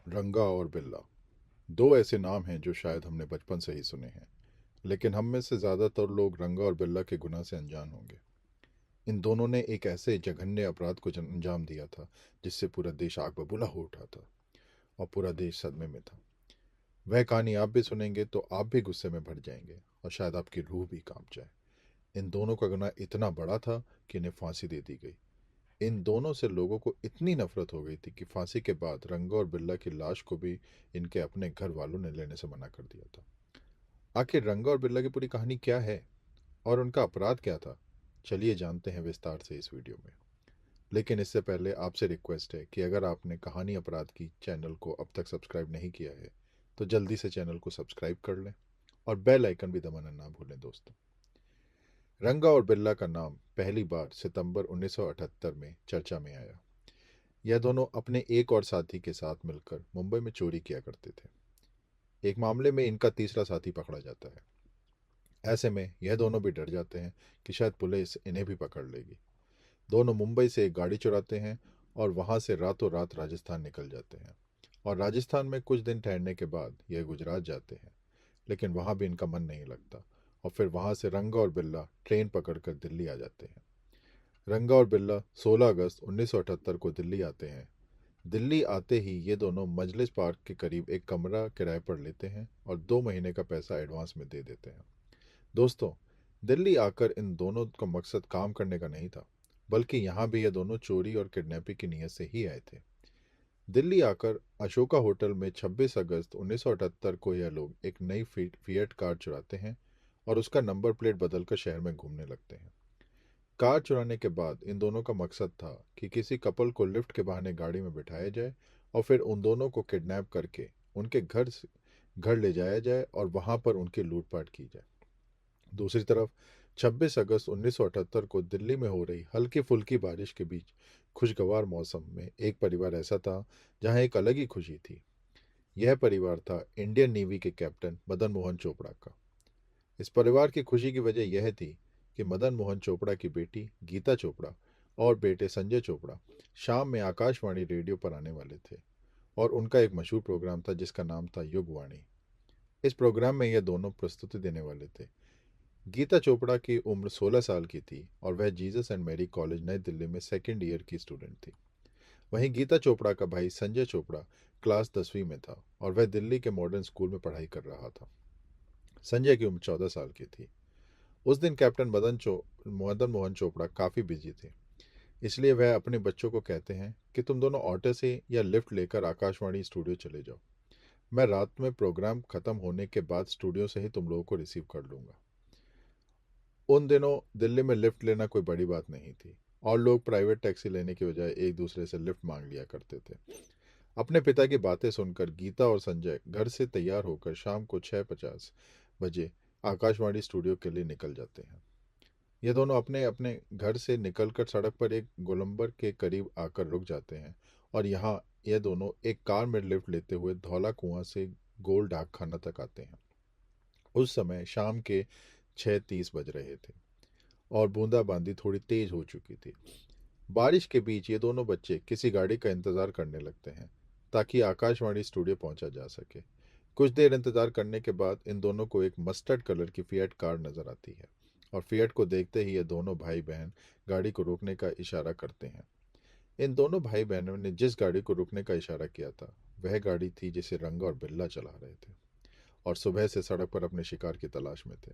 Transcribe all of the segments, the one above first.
रंगा और बिल्ला दो ऐसे नाम हैं जो शायद हमने बचपन से ही सुने हैं। लेकिन हम में से ज़्यादातर लोग रंगा और बिल्ला के गुनाह से अनजान होंगे। इन दोनों ने एक ऐसे जघन्य अपराध को अंजाम दिया था जिससे पूरा देश आग बबूला हो उठा था और पूरा देश सदमे में था। वह कहानी आप भी सुनेंगे तो आप भी गुस्से में भर जाएंगे और शायद आपकी रूह भी कांप जाए। इन दोनों का गुनाह इतना बड़ा था कि इन्हें फांसी दे दी गई। इन दोनों से लोगों को इतनी नफरत हो गई थी कि फांसी के बाद रंगा और बिल्ला की लाश को भी इनके अपने घर वालों ने लेने से मना कर दिया था। आखिर रंगा और बिल्ला की पूरी कहानी क्या है और उनका अपराध क्या था, चलिए जानते हैं विस्तार से इस वीडियो में। लेकिन इससे पहले आपसे रिक्वेस्ट है कि अगर आपने कहानी अपराध की चैनल को अब तक सब्सक्राइब नहीं किया है तो जल्दी से चैनल को सब्सक्राइब कर लें और बेल आइकन भी दबाना ना भूलें दोस्तों। रंगा और बिल्ला का नाम पहली बार सितंबर 1978 में चर्चा में आया। यह दोनों अपने एक और साथी के साथ मिलकर मुंबई में चोरी किया करते थे। एक मामले में इनका तीसरा साथी पकड़ा जाता है। ऐसे में यह दोनों भी डर जाते हैं कि शायद पुलिस इन्हें भी पकड़ लेगी। दोनों मुंबई से एक गाड़ी चुराते हैं और वहां से रातों रात राजस्थान निकल जाते हैं। और राजस्थान में कुछ दिन ठहरने के बाद यह गुजरात जाते हैं। लेकिन वहां भी इनका मन नहीं लगता और फिर वहां से रंगा और बिल्ला ट्रेन पकड़कर दिल्ली आ जाते हैं। रंगा और बिल्ला 16 अगस्त 1978 को दिल्ली आते हैं। दिल्ली आते ही ये दोनों मजलिस पार्क के करीब एक कमरा किराए पर लेते हैं और 2 महीने का पैसा एडवांस में दे देते हैं। दोस्तों, दिल्ली आकर इन दोनों का मकसद काम करने का नहीं था, बल्कि यहाँ भी ये दोनों चोरी और किडनैपिंग की नीयत से ही आए थे। दिल्ली आकर अशोका होटल में 26 अगस्त 1978 को यह लोग एक नई फिएट कार चुराते हैं और उसका नंबर प्लेट बदलकर शहर में घूमने लगते हैं। कार चुराने के बाद इन दोनों का मकसद था कि किसी कपल को लिफ्ट के बहाने गाड़ी में बिठाया जाए और फिर उन दोनों को किडनैप करके उनके घर ले जाया जाए और वहां पर उनकी लूटपाट की जाए। दूसरी तरफ 26 अगस्त 1978 को दिल्ली में हो रही हल्की फुल्की बारिश के बीच खुशगवार मौसम में एक परिवार ऐसा था जहां एक अलग ही खुशी थी। यह परिवार था इंडियन नेवी के कैप्टन मदन मोहन चोपड़ा का। इस परिवार की खुशी की वजह यह थी कि मदन मोहन चोपड़ा की बेटी गीता चोपड़ा और बेटे संजय चोपड़ा शाम में आकाशवाणी रेडियो पर आने वाले थे और उनका एक मशहूर प्रोग्राम था जिसका नाम था युगवाणी। इस प्रोग्राम में यह दोनों प्रस्तुति देने वाले थे। गीता चोपड़ा की उम्र 16 साल की थी और वह जीसस एंड मैरी कॉलेज नई दिल्ली में सेकेंड ईयर की स्टूडेंट थी। वहीं गीता चोपड़ा का भाई संजय चोपड़ा क्लास 10वीं में था और वह दिल्ली के मॉडर्न स्कूल में पढ़ाई कर रहा था। संजय की उम्र 14 साल की थी। उस दिन कैप्टन मदन मोहन चोपड़ा काफ़ी बिजी थे। इसलिए वह अपने बच्चों को कहते हैं कि तुम दोनों ऑटो से या लिफ्ट लेकर आकाशवाणी स्टूडियो चले जाओ। मैं रात में प्रोग्राम खत्म होने के बाद स्टूडियो से ही तुम लोगों को रिसीव कर लूंगा। उन दिनों दिल्ली में लिफ्ट लेना कोई बड़ी बात नहीं थी और लोग प्राइवेट टैक्सी लेने की बजाय एक दूसरे से लिफ्ट मांग लिया करते थे। अपने पिता की बातें सुनकर गीता और संजय घर से तैयार होकर शाम को 6:50 बजे आकाशवाणी स्टूडियो के लिए निकल जाते हैं। ये दोनों अपने अपने घर से निकलकर सड़क पर एक गोलंबर के करीब आकर रुक जाते हैं और यहाँ ये दोनों एक कार में लिफ्ट लेते हुए धौला कुआं से गोल डाक खाना तक आते हैं। उस समय शाम के 6:30 बज रहे थे और बूंदाबांदी थोड़ी तेज हो चुकी थी। बारिश के बीच ये दोनों बच्चे किसी गाड़ी का इंतजार करने लगते हैं ताकि आकाशवाणी स्टूडियो पहुंचा जा सके। कुछ देर इंतजार करने के बाद इन दोनों को एक मस्टर्ड कलर की फिएट कार नजर आती है और फिएट को देखते ही ये दोनों भाई बहन गाड़ी को रोकने का इशारा करते हैं। इन दोनों भाई बहनों ने जिस गाड़ी को रुकने का इशारा किया था वह गाड़ी थी जिसे रंगा और बिल्ला चला रहे थे और सुबह से सड़क पर अपने शिकार की तलाश में थे।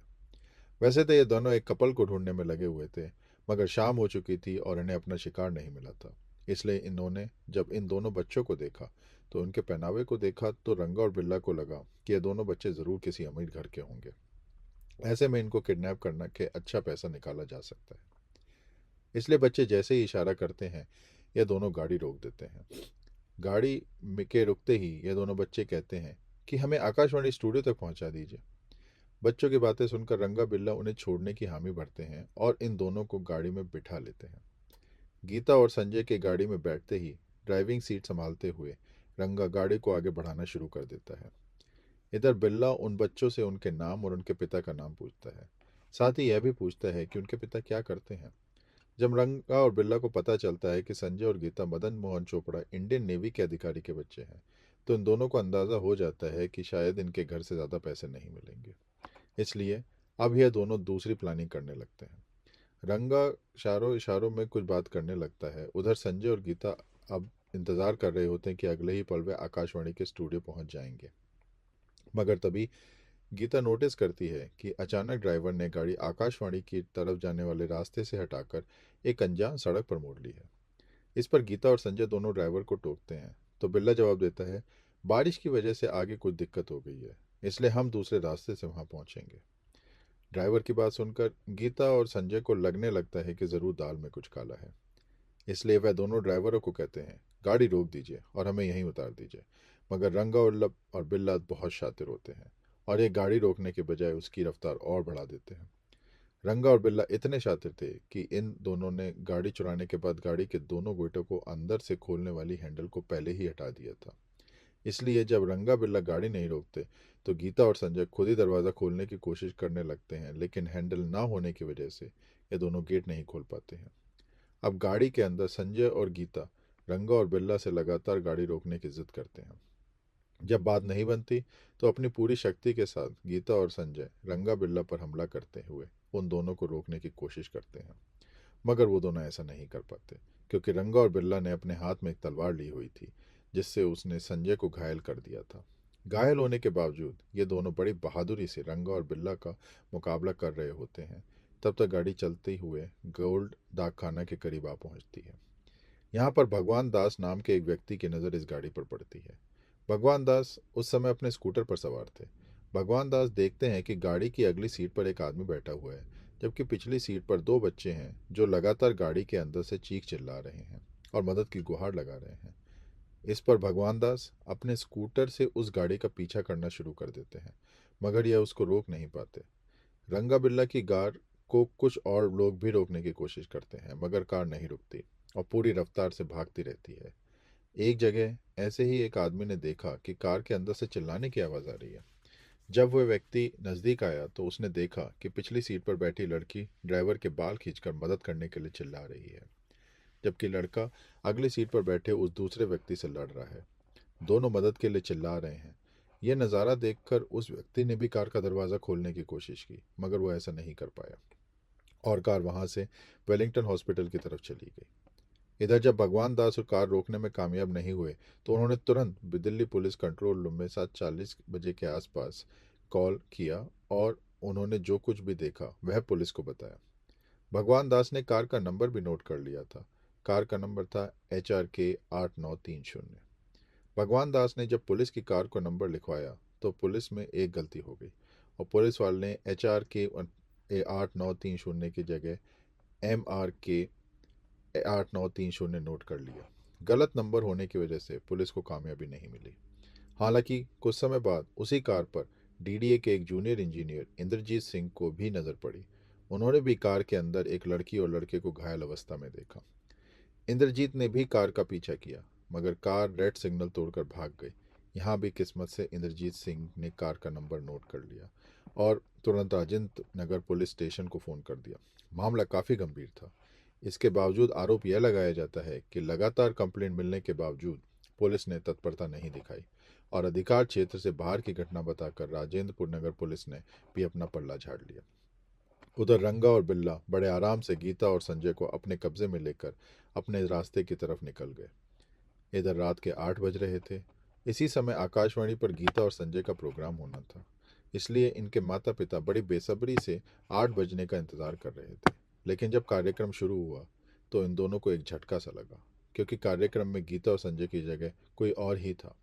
वैसे तो ये दोनों एक कपल को ढूंढने में लगे हुए थे, मगर शाम हो चुकी थी और इन्हें अपना शिकार नहीं मिला था। इसलिए इन्होंने जब इन दोनों बच्चों को देखा तो उनके पहनावे को देखा तो रंगा और बिल्ला को लगा कि ये दोनों बच्चे ज़रूर किसी अमीर घर के होंगे। ऐसे में इनको किडनैप करना के अच्छा पैसा निकाला जा सकता है। इसलिए बच्चे जैसे ही इशारा करते हैं ये दोनों गाड़ी रोक देते हैं। गाड़ी के रुकते ही ये दोनों बच्चे कहते हैं कि हमें आकाशवाणी स्टूडियो तक पहुंचा दीजिए। बच्चों की बातें सुनकर रंगा बिल्ला उन्हें छोड़ने की हामी भरते हैं और इन दोनों को गाड़ी में बिठा लेते हैं। गीता और संजय के गाड़ी में बैठते ही ड्राइविंग सीट संभालते हुए रंगा गाड़ी को आगे बढ़ाना शुरू कर देता है। इधर बिल्ला उन बच्चों से उनके नाम और उनके पिता का नाम पूछता है। साथ ही यह भी पूछता है कि उनके पिता क्या करते हैं। जब रंगा और बिल्ला को पता चलता है कि संजय और गीता मदन मोहन चोपड़ा इंडियन नेवी के अधिकारी के बच्चे हैं तो इन दोनों को अंदाज़ा हो जाता है कि शायद इनके घर से ज़्यादा पैसे नहीं मिलेंगे। इसलिए अब यह दोनों दूसरी प्लानिंग करने लगते हैं। रंगा इशारों इशारों में कुछ बात करने लगता है। उधर संजय और गीता अब इंतज़ार कर रहे होते हैं कि अगले ही पल वे आकाशवाणी के स्टूडियो पहुंच जाएंगे। मगर तभी गीता नोटिस करती है कि अचानक ड्राइवर ने गाड़ी आकाशवाणी की तरफ जाने वाले रास्ते से हटाकर एक अनजान सड़क पर मोड़ ली है। इस पर गीता और संजय दोनों ड्राइवर को टोकते हैं, तो बिल्ला जवाब देता है, बारिश की वजह से आगे कुछ दिक्कत हो गई है, इसलिए हम दूसरे रास्ते से वहां पहुंचेंगे। ड्राइवर की बात सुनकर गीता और संजय को लगने लगता है कि जरूर दाल में कुछ काला है। इसलिए वह दोनों ड्राइवरों को कहते हैं, गाड़ी रोक दीजिए और हमें यहीं उतार दीजिए। मगर रंगा उल्लभ और बिल्ला बहुत शातिर होते हैं और ये गाड़ी रोकने के बजाय उसकी रफ्तार और बढ़ा देते हैं। रंगा और बिल्ला इतने शातिर थे कि इन दोनों ने गाड़ी चुराने के बाद गाड़ी के दोनों गेटों को अंदर से खोलने वाली हैंडल को पहले ही हटा दिया था। इसलिए जब रंगा बिल्ला गाड़ी नहीं रोकते तो गीता और संजय खुद ही दरवाज़ा खोलने की कोशिश करने लगते हैं, लेकिन हैंडल ना होने की वजह से ये दोनों गेट नहीं खोल पाते हैं। अब गाड़ी के अंदर संजय और गीता रंगा और बिल्ला से लगातार गाड़ी रोकने की जिद करते हैं। जब बात नहीं बनती तो अपनी पूरी शक्ति के साथ गीता और संजय रंगा बिल्ला पर हमला करते हुए उन दोनों को रोकने की कोशिश करते हैं। मगर वो दोनों ऐसा नहीं कर पाते, क्योंकि रंगा और बिल्ला ने अपने हाथ में एक तलवार ली हुई थी, जिससे उसने संजय को घायल कर दिया था। घायल होने के बावजूद ये दोनों बड़ी बहादुरी से रंगा और बिल्ला का मुकाबला कर रहे होते हैं। तब तक गाड़ी चलते हुए गोल्ड डाक खाना के करीब आ पहुंचती है। यहाँ पर भगवान दास नाम के एक व्यक्ति की नज़र इस गाड़ी पर पड़ती है। भगवान दास उस समय अपने स्कूटर पर सवार थे। भगवान दास देखते हैं कि गाड़ी की अगली सीट पर एक आदमी बैठा हुआ है, जबकि पिछली सीट पर दो बच्चे हैं जो लगातार गाड़ी के अंदर से चीख चिल्ला रहे हैं और मदद की गुहार लगा रहे हैं। इस पर भगवान दास अपने स्कूटर से उस गाड़ी का पीछा करना शुरू कर देते हैं, मगर यह उसको रोक नहीं पाते। रंगा बिल्ला की कार को कुछ और लोग भी रोकने की कोशिश करते हैं, मगर कार नहीं रुकती और पूरी रफ्तार से भागती रहती है। एक जगह ऐसे ही एक आदमी ने देखा कि कार के अंदर से चिल्लाने की आवाज़ आ रही है। जब वह व्यक्ति नज़दीक आया तो उसने देखा कि पिछली सीट पर बैठी लड़की ड्राइवर के बाल खींचकर मदद करने के लिए चिल्ला रही है, जबकि लड़का अगली सीट पर बैठे उस दूसरे व्यक्ति से लड़ रहा है। दोनों मदद के लिए चिल्ला रहे हैं। यह नज़ारा देखकर उस व्यक्ति ने भी कार का दरवाज़ा खोलने की कोशिश की, मगर वो ऐसा नहीं कर पाया और कार वहां से वेलिंगटन हॉस्पिटल की तरफ चली गई। इधर जब भगवान दास और कार रोकने में कामयाब नहीं हुए तो उन्होंने तुरंत दिल्ली पुलिस कंट्रोल रूम में 7:40 बजे के आसपास कॉल किया और उन्होंने जो कुछ भी देखा वह पुलिस को बताया। भगवान दास ने कार का नंबर भी नोट कर लिया था। कार का नंबर था HRK 8930। भगवान दास ने जब पुलिस की कार को नंबर लिखवाया तो पुलिस में एक गलती हो गई और पुलिस वाले ने HRK 8930 की जगह MRK 8930 नोट कर लिया। गलत नंबर होने की वजह से पुलिस को कामयाबी नहीं मिली। हालांकि कुछ समय बाद उसी कार पर DDA के एक जूनियर इंजीनियर इंद्रजीत सिंह को भी नजर पड़ी। उन्होंने भी कार के अंदर एक लड़की और लड़के को घायल अवस्था में देखा। इंद्रजीत ने भी कार का पीछा किया, मगर कार रेड सिग्नल तोड़कर भाग गई। यहाँ भी किस्मत से इंद्रजीत सिंह ने कार का नंबर नोट कर लिया और तुरंत राजेंद्र नगर पुलिस स्टेशन को फ़ोन कर दिया। मामला काफ़ी गंभीर था। इसके बावजूद आरोप यह लगाया जाता है कि लगातार कंप्लेंट मिलने के बावजूद पुलिस ने तत्परता नहीं दिखाई और अधिकार क्षेत्र से बाहर की घटना बताकर राजेंद्रपुर नगर पुलिस ने भी अपना पल्ला झाड़ लिया। उधर रंगा और बिल्ला बड़े आराम से गीता और संजय को अपने कब्जे में लेकर अपने रास्ते की तरफ निकल गए। इधर रात के 8 बज रहे थे। इसी समय आकाशवाणी पर गीता और संजय का प्रोग्राम होना था, इसलिए इनके माता पिता बड़ी बेसब्री से 8 बजने का इंतज़ार कर रहे थे। लेकिन जब कार्यक्रम शुरू हुआ तो इन दोनों को एक झटका सा लगा, क्योंकि कार्यक्रम में गीता और संजय की जगह कोई और ही था।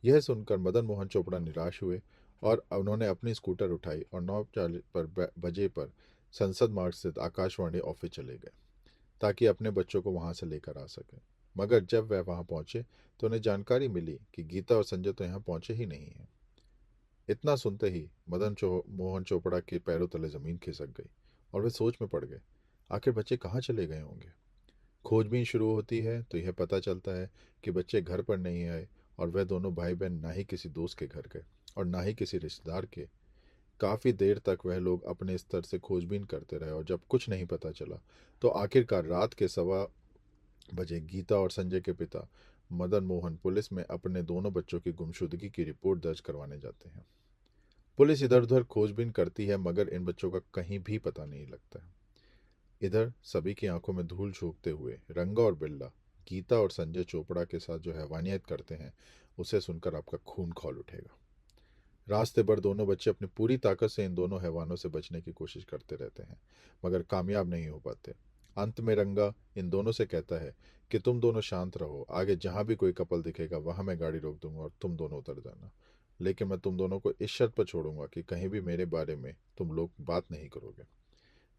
यह सुनकर मदन मोहन चोपड़ा निराश हुए और उन्होंने अपनी स्कूटर उठाई और 9:40 बजे पर संसद मार्ग स्थित आकाशवाणी ऑफिस चले गए, ताकि अपने बच्चों को वहां से लेकर आ सकें। मगर जब वह वहां पहुंचे तो उन्हें जानकारी मिली कि गीता और संजय तो यहाँ पहुंचे ही नहीं हैं। इतना सुनते ही मोहन चोपड़ा के पैरों तले जमीन खिसक गई और वे सोच में पड़ गए, आखिर बच्चे कहाँ चले गए होंगे। खोजबीन शुरू होती है तो यह पता चलता है कि बच्चे घर पर नहीं आए और वह दोनों भाई बहन ना ही किसी दोस्त के घर गए और ना ही किसी रिश्तेदार के। काफ़ी देर तक वह लोग अपने स्तर से खोजबीन करते रहे और जब कुछ नहीं पता चला तो आखिरकार रात के 1:15 बजे गीता और संजय के पिता मदन मोहन पुलिस में अपने दोनों बच्चों की गुमशुदगी की रिपोर्ट दर्ज करवाने जाते हैं। पुलिस इधर उधर खोजबीन करती है मगर इन बच्चों का कहीं भी पता नहीं लगता है। इधर सभी की आंखों में धूल झोंकते हुए रंगा और बिल्ला गीता और संजय चोपड़ा के साथ जो हैवानियत करते हैं, उसे सुनकर आपका खून खौल उठेगा। रास्ते भर दोनों बच्चे अपनी पूरी ताकत से इन दोनों हैवानों से बचने की कोशिश करते रहते हैं मगर कामयाब नहीं हो पाते। अंत में रंगा इन दोनों से कहता है कि तुम दोनों शांत रहो, आगे जहां भी कोई कपल दिखेगा वहां मैं गाड़ी रोक दूंगा और तुम दोनों उतर जाना, लेकिन मैं तुम दोनों को इस शर्त पर छोड़ूंगा कि कहीं भी मेरे बारे में तुम लोग बात नहीं करोगे।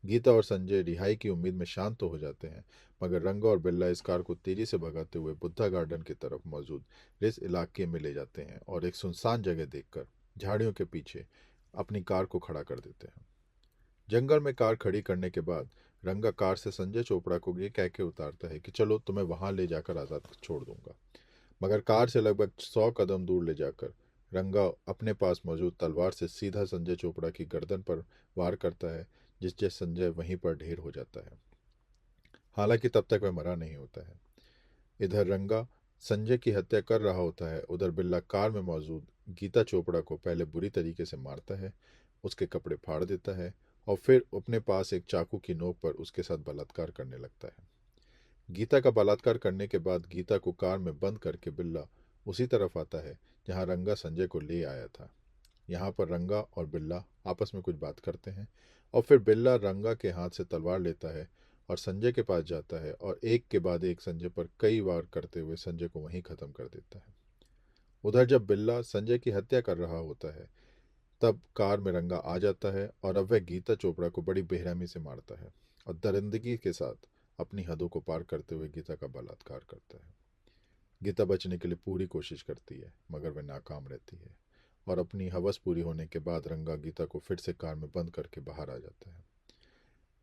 गीता और संजय रिहाई की उम्मीद में शांत तो हो जाते हैं मगर रंगा और बिल्ला इस कार को तेजी से भगाते हुए बुद्धा गार्डन की तरफ मौजूद इस इलाके में ले जाते हैं और एक सुनसान जगह देखकर झाड़ियों के पीछे अपनी कार को खड़ा कर देते हैं। जंगल में कार खड़ी करने के बाद रंगा कार से संजय चोपड़ा को ये कह के उतारता है कि चलो तुम्हें वहां ले जाकर आज़ाद छोड़ दूंगा, मगर कार से लगभग 100 कदम दूर ले जाकर रंगा अपने पास मौजूद तलवार से सीधा संजय चोपड़ा की गर्दन पर वार करता है, जिससे संजय वहीं पर ढेर हो जाता है। हालांकि तब तक वह मरा नहीं होता है। इधर रंगा संजय की हत्या कर रहा होता है, उधर बिल्ला कार में मौजूद गीता चोपड़ा को पहले बुरी तरीके से मारता है, उसके कपड़े फाड़ देता है और फिर अपने पास एक चाकू की नोक पर उसके साथ बलात्कार करने लगता है। गीता का बलात्कार करने के बाद गीता को कार में बंद करके बिल्ला उसी तरफ आता है जहां रंगा संजय को ले आया था। यहाँ पर रंगा और बिल्ला आपस में कुछ बात करते हैं और फिर बिल्ला रंगा के हाथ से तलवार लेता है और संजय के पास जाता है और एक के बाद एक संजय पर कई वार करते हुए संजय को वहीं खत्म कर देता है। उधर जब बिल्ला संजय की हत्या कर रहा होता है तब कार में रंगा आ जाता है और अब वह गीता चोपड़ा को बड़ी बेरहमी से मारता है और दरिंदगी के साथ अपनी हदों को पार करते हुए गीता का बलात्कार करता है। गीता बचने के लिए पूरी कोशिश करती है मगर वह नाकाम रहती है और अपनी हवस पूरी होने के बाद रंगा गीता को फिर से कार में बंद करके बाहर आ जाता है।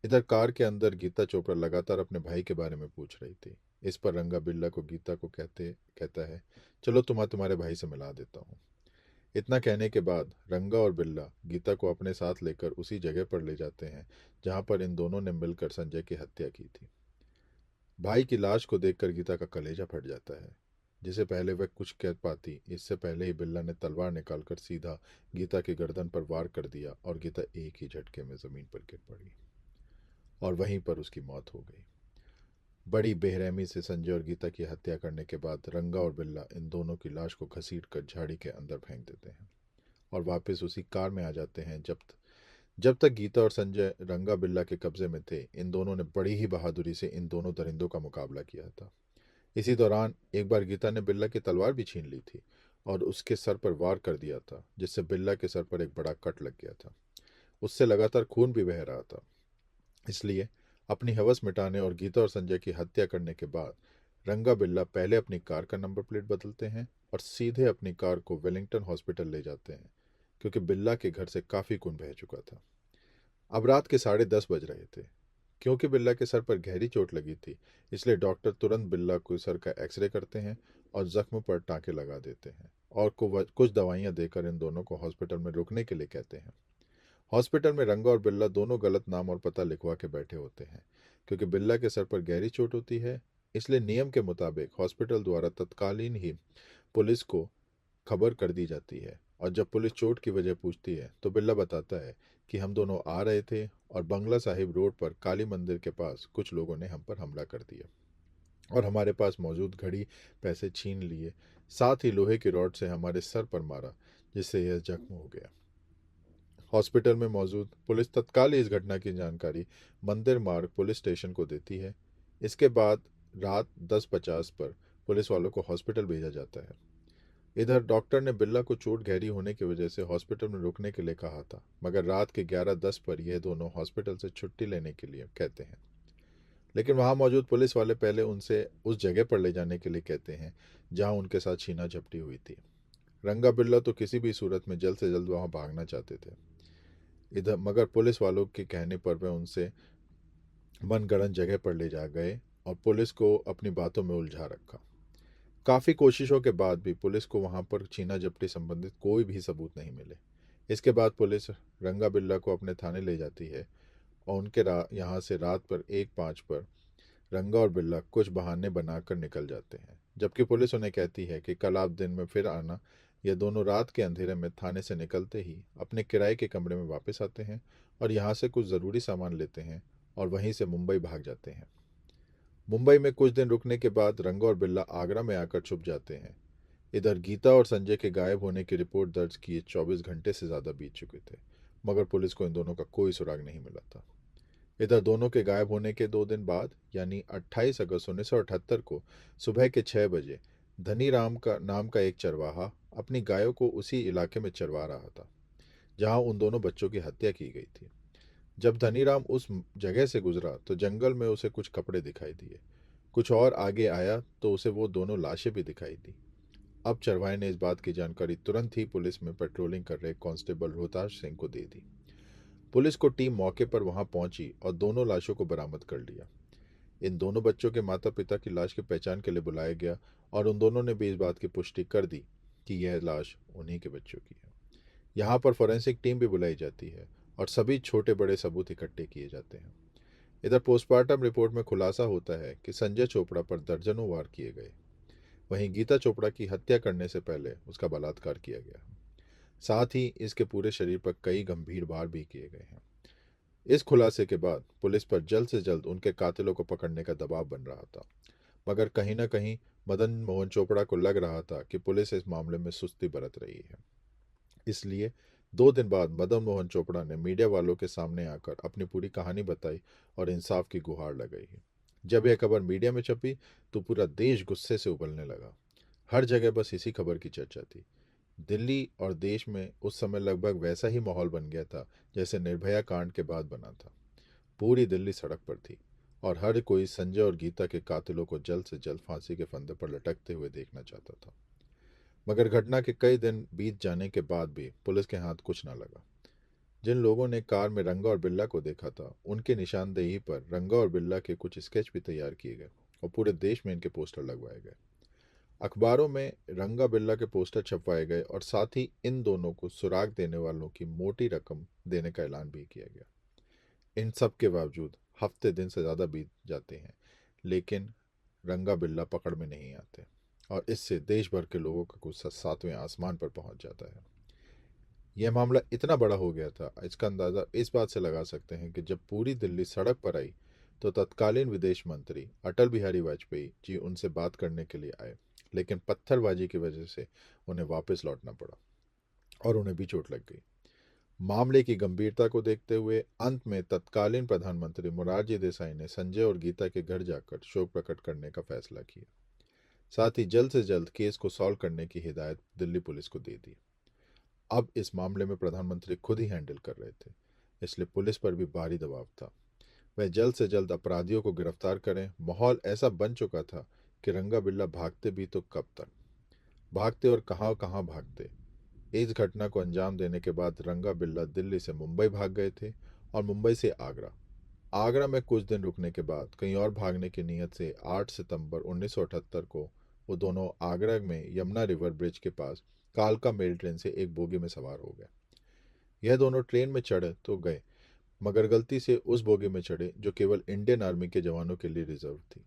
इधर कार के अंदर गीता चोपड़ा लगातार अपने भाई के बारे में पूछ रही थी। इस पर रंगा बिल्ला को गीता को कहता है चलो तुम्हारे भाई से मिला देता हूँ। इतना कहने के बाद रंगा और बिल्ला गीता को अपने साथ लेकर उसी जगह पर ले जाते हैं जहां पर इन दोनों ने मिलकर संजय की हत्या की थी। भाई की लाश को देखकर गीता का कलेजा फट जाता है। जिसे पहले वह कुछ कह पाती, इससे पहले ही बिल्ला ने तलवार निकालकर सीधा गीता की गर्दन पर वार कर दिया और गीता एक ही झटके में जमीन पर गिर पड़ी और वहीं पर उसकी मौत हो गई। बड़ी बेरहमी से संजय और गीता की हत्या करने के बाद रंगा और बिल्ला इन दोनों की लाश को घसीट कर झाड़ी के अंदर फेंक देते हैं और वापस उसी कार में आ जाते हैं। जब तक गीता और संजय रंगा बिल्ला के कब्जे में थे, इन दोनों ने बड़ी ही बहादुरी से इन दोनों दरिंदों का मुकाबला किया था। इसी दौरान एक बार गीता ने बिल्ला की तलवार भी छीन ली थी और उसके सर पर वार कर दिया था, जिससे बिल्ला के सर पर एक बड़ा कट लग गया था। उससे लगातार खून भी बह रहा था। इसलिए अपनी हवस मिटाने और गीता और संजय की हत्या करने के बाद रंगा बिल्ला पहले अपनी कार का नंबर प्लेट बदलते हैं और सीधे अपनी कार को वेलिंगटन हॉस्पिटल ले जाते हैं, क्योंकि बिल्ला के घर से काफ़ी खून बह चुका था। अब रात के 10:30 बज रहे थे। क्योंकि बिल्ला के सर पर गहरी चोट लगी थी, इसलिए डॉक्टर तुरंत बिल्ला को सर का एक्सरे करते हैं और जख्म पर टाँके लगा देते हैं और कुछ दवाइयाँ देकर इन दोनों को हॉस्पिटल में रुकने के लिए कहते हैं। हॉस्पिटल में रंगा और बिल्ला दोनों गलत नाम और पता लिखवा के बैठे होते हैं। क्योंकि बिल्ला के सर पर गहरी चोट होती है, इसलिए नियम के मुताबिक हॉस्पिटल द्वारा तत्कालीन ही पुलिस को खबर कर दी जाती है और जब पुलिस चोट की वजह पूछती है तो बिल्ला बताता है कि हम दोनों आ रहे थे और बंगला साहिब रोड पर काली मंदिर के पास कुछ लोगों ने हम पर हमला कर दिया और हमारे पास मौजूद घड़ी पैसे छीन लिए, साथ ही लोहे की रॉड से हमारे सर पर मारा, जिससे यह जख्म हो गया। हॉस्पिटल में मौजूद पुलिस तत्काल इस घटना की जानकारी मंदिर मार्ग पुलिस स्टेशन को देती है। इसके बाद रात 10:50 पर पुलिस वालों को हॉस्पिटल भेजा जाता है। इधर डॉक्टर ने बिल्ला को चोट गहरी होने की वजह से हॉस्पिटल में रुकने के लिए कहा था, मगर रात के 11:10 पर यह दोनों हॉस्पिटल से छुट्टी लेने के लिए कहते हैं। लेकिन वहां मौजूद पुलिस वाले पहले उनसे उस जगह पर ले जाने के लिए कहते हैं जहां उनके साथ छीना झपटी हुई थी। रंगा बिल्ला तो किसी भी सूरत में जल्द से जल्द वहां भागना चाहते थे। इधर मगर पुलिस वालों के कहने पर वे उनसे मनगढ़ंत जगह पर ले जा गए और पुलिस को अपनी बातों में उलझा रखा। काफ़ी कोशिशों के बाद भी पुलिस को वहां पर छीना झपटी संबंधित कोई भी सबूत नहीं मिले। इसके बाद पुलिस रंगा बिल्ला को अपने थाने ले जाती है और उनके यहाँ से रात पर 1:05 पर रंगा और बिल्ला कुछ बहाने बनाकर निकल जाते हैं, जबकि पुलिस उन्हें कहती है कि कल आप दिन में फिर आना। ये दोनों रात के अंधेरे में थाने से निकलते ही अपने किराए के कमरे में वापस आते हैं और यहाँ से कुछ ज़रूरी सामान लेते हैं और वहीं से मुंबई भाग जाते हैं। मुंबई में कुछ दिन रुकने के बाद रंगा और बिल्ला आगरा में आकर छुप जाते हैं। इधर गीता और संजय के गायब होने की रिपोर्ट दर्ज किए 24 घंटे से ज़्यादा बीत चुके थे, मगर पुलिस को इन दोनों का कोई सुराग नहीं मिला था। इधर दोनों के गायब होने के 2 दिन बाद यानी 28 अगस्त 1978 को सुबह के 6 बजे धनी राम का नाम का एक चरवाहा अपनी गायों को उसी इलाके में चरवा रहा था जहां उन दोनों बच्चों की हत्या की गई थी। जब धनीराम उस जगह से गुजरा तो जंगल में उसे कुछ कपड़े दिखाई दिए। कुछ और आगे आया तो उसे वो दोनों लाशें भी दिखाई दी। अब चरवाहे ने इस बात की जानकारी तुरंत ही पुलिस में पेट्रोलिंग कर रहे कांस्टेबल रोहताश सिंह को दे दी। पुलिस को टीम मौके पर वहां पहुंची और दोनों लाशों को बरामद कर लिया। इन दोनों बच्चों के माता पिता की लाश की पहचान के लिए बुलाया गया और उन दोनों ने भी इस बात की पुष्टि कर दी कि यह लाश उन्हीं के बच्चों की है। यहाँ पर फॉरेंसिक टीम भी बुलाई जाती है और सभी छोटे बड़े सबूत इकट्ठे किए जाते हैं। इधर पोस्टमार्टम रिपोर्ट में खुलासा होता है कि संजय चोपड़ा पर दर्जनों वार किए गए। वहीं गीता चोपड़ा की हत्या करने से पहले उसका बलात्कार किया गया। साथ ही इसके पूरे शरीर पर कई गंभीर वार भी किए गए हैं। इस खुलासे के बाद पुलिस पर जल्द से जल्द उनके कातिलों को पकड़ने का दबाव बन रहा था, मगर कहीं न कहीं मदन मोहन चोपड़ा को लग रहा था कि पुलिस इस मामले में सुस्ती बरत रही है। इसलिए 2 दिन बाद मदन मोहन चोपड़ा ने मीडिया वालों के सामने आकर अपनी पूरी कहानी बताई और इंसाफ की गुहार लगाई। जब यह खबर मीडिया में छपी तो पूरा देश गुस्से से उबलने लगा। हर जगह बस इसी खबर की चर्चा थी। दिल्ली और देश में उस समय लगभग वैसा ही माहौल बन गया था जैसे निर्भया कांड के बाद बना था। पूरी दिल्ली सड़क पर थी और हर कोई संजय और गीता के कातिलों को जल्द से जल्द फांसी के फंदे पर लटकते हुए देखना चाहता था। मगर घटना के कई दिन बीत जाने के बाद भी पुलिस के हाथ कुछ न लगा। जिन लोगों ने कार में रंगा और बिल्ला को देखा था उनकी निशानदेही पर रंगा और बिल्ला के कुछ स्केच भी तैयार किए गए और पूरे देश में इनके पोस्टर लगवाए गए। अखबारों में रंगा बिल्ला के पोस्टर छपवाए गए और साथ ही इन दोनों को सुराग देने वालों की मोटी रकम देने का ऐलान भी किया गया। इन सब के बावजूद हफ्ते दिन से ज़्यादा बीत जाते हैं, लेकिन रंगा बिल्ला पकड़ में नहीं आते और इससे देश भर के लोगों का गुस्सा 7वें आसमान पर पहुंच जाता है। यह मामला इतना बड़ा हो गया था, इसका अंदाज़ा इस बात से लगा सकते हैं कि जब पूरी दिल्ली सड़क पर आई तो तत्कालीन विदेश मंत्री अटल बिहारी वाजपेयी जी उनसे बात करने के लिए आए, लेकिन पत्थरबाजी की वजह से उन्हें वापस लौटना पड़ा और उन्हें भी चोट लग गई। मामले की गंभीरता को देखते हुए अंत में तत्कालीन प्रधानमंत्री मोरारजी देसाई ने संजय और गीता के घर जाकर शोक प्रकट करने का फैसला किया। साथ ही जल्द से जल्द केस को सॉल्व करने की हिदायत दिल्ली पुलिस को दे दी। अब इस मामले में प्रधानमंत्री खुद ही हैंडल कर रहे थे, इसलिए पुलिस पर भी भारी दबाव था। वह जल्द से जल्द अपराधियों को गिरफ्तार करें। माहौल ऐसा बन चुका था कि रंगा बिल्ला भागते भी तो कब तक भागते और कहाँ कहाँ भागते। इस घटना को अंजाम देने के बाद रंगा बिल्ला दिल्ली से मुंबई भाग गए थे और मुंबई से आगरा। आगरा में कुछ दिन रुकने के बाद कहीं और भागने की नीयत से 8 सितंबर 1978 को वो दोनों आगरा में यमुना रिवर ब्रिज के पास कालका मेल ट्रेन से एक बोगी में सवार हो गए। यह दोनों ट्रेन में चढ़े तो गए, मगर गलती से उस बोगी में चढ़े जो केवल इंडियन आर्मी के जवानों के लिए रिजर्व थी।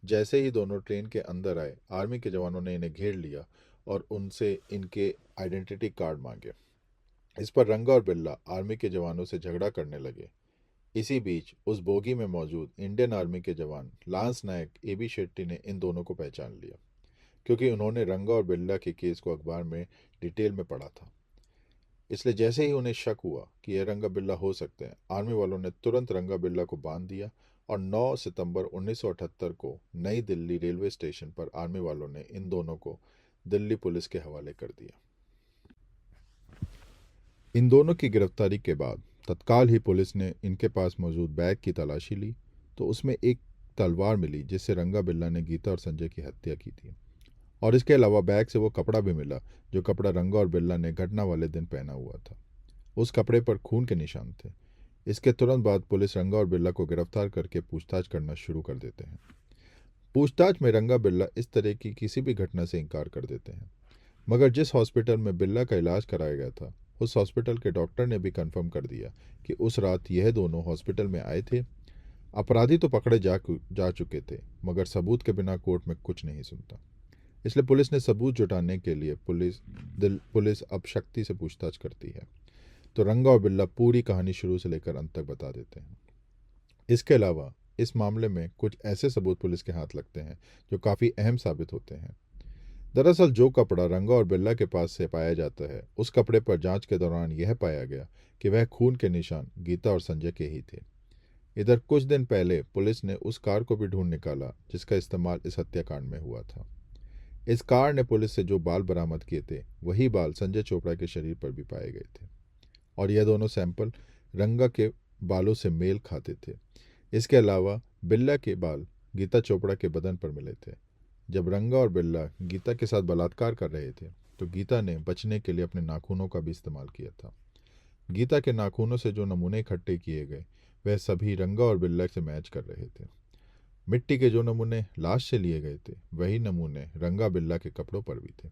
जैसे ही दोनों ट्रेन के अंदर आए, आर्मी के जवानों ने इन्हें घेर लिया और उनसे इनके आइडेंटिटी कार्ड मांगे। इस पर रंगा और बिल्ला आर्मी के जवानों से झगड़ा करने लगे। इसी बीच उस बोगी में मौजूद इंडियन आर्मी के जवान लांस नायक एबी शेट्टी ने इन दोनों को पहचान लिया, क्योंकि उन्होंने रंगा और बिल्ला के केस को अखबार में डिटेल में पढ़ा था। इसलिए जैसे ही उन्हें शक हुआ कि यह रंगा बिल्ला हो सकते हैं, आर्मी वालों ने तुरंत रंगा बिल्ला को बांध दिया और 9 सितंबर 1978 को नई दिल्ली रेलवे स्टेशन पर आर्मी वालों ने इन दोनों को दिल्ली पुलिस के हवाले कर दिया। इन दोनों की गिरफ्तारी के बाद तत्काल ही पुलिस ने इनके पास मौजूद बैग की तलाशी ली तो उसमें एक तलवार मिली जिससे रंगा बिल्ला ने गीता और संजय की हत्या की थी, और इसके अलावा बैग से वो कपड़ा भी मिला जो कपड़ा रंगा और बिल्ला ने घटना वाले दिन पहना हुआ था। उस कपड़े पर खून के निशान थे। इसके तुरंत बाद पुलिस रंगा और बिल्ला को गिरफ्तार करके पूछताछ करना शुरू कर देते हैं। पूछताछ में रंगा बिल्ला इस तरह की किसी भी घटना से इनकार कर देते हैं, मगर जिस हॉस्पिटल में बिल्ला का इलाज कराया गया था उस हॉस्पिटल के डॉक्टर ने भी कंफर्म कर दिया कि उस रात यह दोनों हॉस्पिटल में आए थे। अपराधी तो पकड़े जा चुके थे, मगर सबूत के बिना कोर्ट में कुछ नहीं सुनता। इसलिए पुलिस ने सबूत जुटाने के लिए पुलिस अब शक्ति से पूछताछ करती है। तो रंगा और बिल्ला पूरी कहानी शुरू से लेकर अंत तक बता देते हैं। इसके अलावा इस मामले में कुछ ऐसे सबूत पुलिस के हाथ लगते हैं जो काफ़ी अहम साबित होते हैं। दरअसल जो कपड़ा रंगा और बिल्ला के पास से पाया जाता है, उस कपड़े पर जांच के दौरान यह पाया गया कि वह खून के निशान गीता और संजय के ही थे। इधर कुछ दिन पहले पुलिस ने उस कार को भी ढूंढ निकाला जिसका इस्तेमाल इस हत्याकांड में हुआ था। इस कार ने पुलिस से जो बाल बरामद किए थे, वही बाल संजय चोपड़ा के शरीर पर भी पाए गए थे, और यह दोनों सैंपल रंगा के बालों से मेल खाते थे। इसके अलावा बिल्ला के बाल गीता चोपड़ा के बदन पर मिले थे। जब रंगा और बिल्ला गीता के साथ बलात्कार कर रहे थे, तो गीता ने बचने के लिए अपने नाखूनों का भी इस्तेमाल किया था। गीता के नाखूनों से जो नमूने इकट्ठे किए गए, वह सभी रंगा और बिल्ला से मैच कर रहे थे। मिट्टी के जो नमूने लाश से लिए गए थे, वही नमूने रंगा बिल्ला के कपड़ों पर भी थे।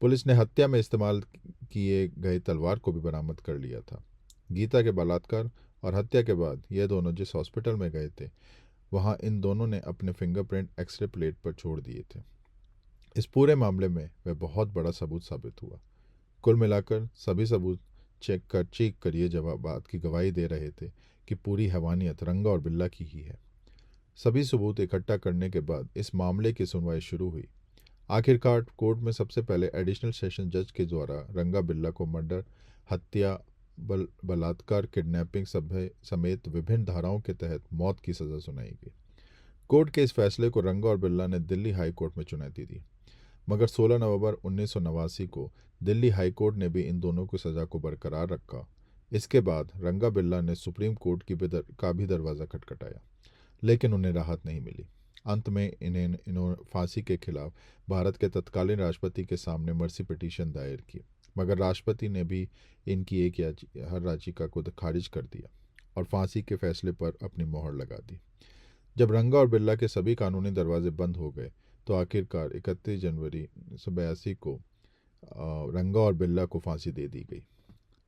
पुलिस ने हत्या में इस्तेमाल किए गए तलवार को भी बरामद कर लिया था। गीता के बलात्कार और हत्या के बाद ये दोनों जिस हॉस्पिटल में गए थे, वहां इन दोनों ने अपने फिंगरप्रिंट एक्सरे प्लेट पर छोड़ दिए थे। इस पूरे मामले में वह बहुत बड़ा सबूत साबित हुआ। कुल मिलाकर सभी सबूत चेक कर ये जवाब बात की गवाही दे रहे थे कि पूरी हैवानियत रंगा और बिल्ला की ही है। सभी सबूत इकट्ठा करने के बाद इस मामले की सुनवाई शुरू हुई। आखिरकार कोर्ट में सबसे पहले एडिशनल सेशन जज के द्वारा रंगा बिल्ला को मर्डर, हत्या, बलात्कार, किडनैपिंग समेत विभिन्न धाराओं के तहत मौत की सजा सुनाई गई। कोर्ट के इस फैसले को रंगा और बिल्ला ने दिल्ली हाई कोर्ट में चुनौती दी, मगर 16 नवंबर 1989 को दिल्ली हाई कोर्ट ने भी इन दोनों की सजा को बरकरार रखा। इसके बाद रंगा बिल्ला ने सुप्रीम कोर्ट का भी दरवाज़ा खटखटाया, लेकिन उन्हें राहत नहीं मिली। अंत में इन्होंने फांसी के खिलाफ भारत के तत्कालीन राष्ट्रपति के सामने मर्सी पिटीशन दायर की, मगर राष्ट्रपति ने भी इनकी हर याचिका को खारिज कर दिया और फांसी के फैसले पर अपनी मोहर लगा दी। जब रंगा और बिल्ला के सभी कानूनी दरवाजे बंद हो गए, तो आखिरकार 31 जनवरी 1982 को रंगा और बिल्ला को फांसी दे दी गई।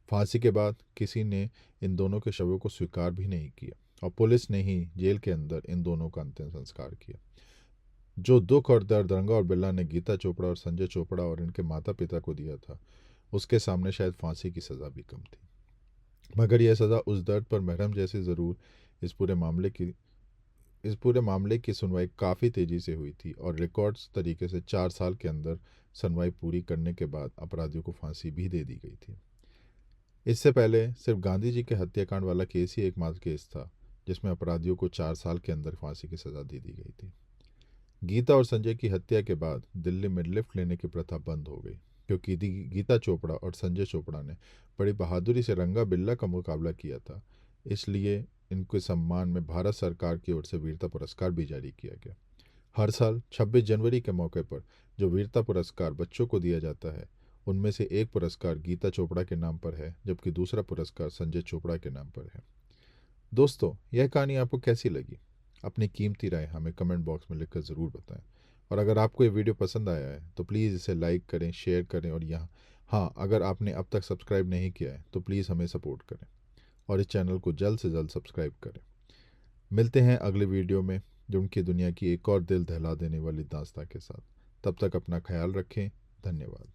फांसी के बाद किसी ने इन दोनों के शवों को स्वीकार भी नहीं किया, और पुलिस ने ही जेल के अंदर इन दोनों का अंतिम संस्कार किया। जो दुख और दर्द रंगा और बिल्ला ने गीता चोपड़ा और संजय चोपड़ा और इनके माता पिता को दिया था, उसके सामने शायद फांसी की सज़ा भी कम थी। मगर यह सज़ा उस दर्द पर महरम जैसी ज़रूर इस पूरे मामले की सुनवाई काफ़ी तेज़ी से हुई थी, और रिकॉर्ड्स तरीके से 4 साल के अंदर सुनवाई पूरी करने के बाद अपराधियों को फांसी भी दे दी गई थी। इससे पहले सिर्फ गांधी जी के हत्याकांड वाला केस ही एकमात्र केस था जिसमें अपराधियों को 4 साल के अंदर फांसी की सज़ा दे दी गई थी। गीता और संजय की हत्या के बाद दिल्ली में लिफ्ट लेने की प्रथा बंद हो गई, क्योंकि गीता चोपड़ा और संजय चोपड़ा ने बड़ी बहादुरी से रंगा बिल्ला का मुकाबला किया था। इसलिए इनके सम्मान में भारत सरकार की ओर से वीरता पुरस्कार भी जारी किया गया। हर साल 26 जनवरी के मौके पर जो वीरता पुरस्कार बच्चों को दिया जाता है, उनमें से एक पुरस्कार गीता चोपड़ा के नाम पर है, जबकि दूसरा पुरस्कार संजय चोपड़ा के नाम पर है। दोस्तों, यह कहानी आपको कैसी लगी? अपनी कीमती राय हमें कमेंट बॉक्स में लिखकर ज़रूर बताएं। और अगर आपको ये वीडियो पसंद आया है तो प्लीज़ इसे लाइक करें, शेयर करें, और अगर आपने अब तक सब्सक्राइब नहीं किया है तो प्लीज़ हमें सपोर्ट करें और इस चैनल को जल्द से जल्द सब्सक्राइब करें। मिलते हैं अगले वीडियो में जो उनकी दुनिया की एक और दिल दहला देने वाली दास्तां के साथ। तब तक अपना ख्याल रखें। धन्यवाद।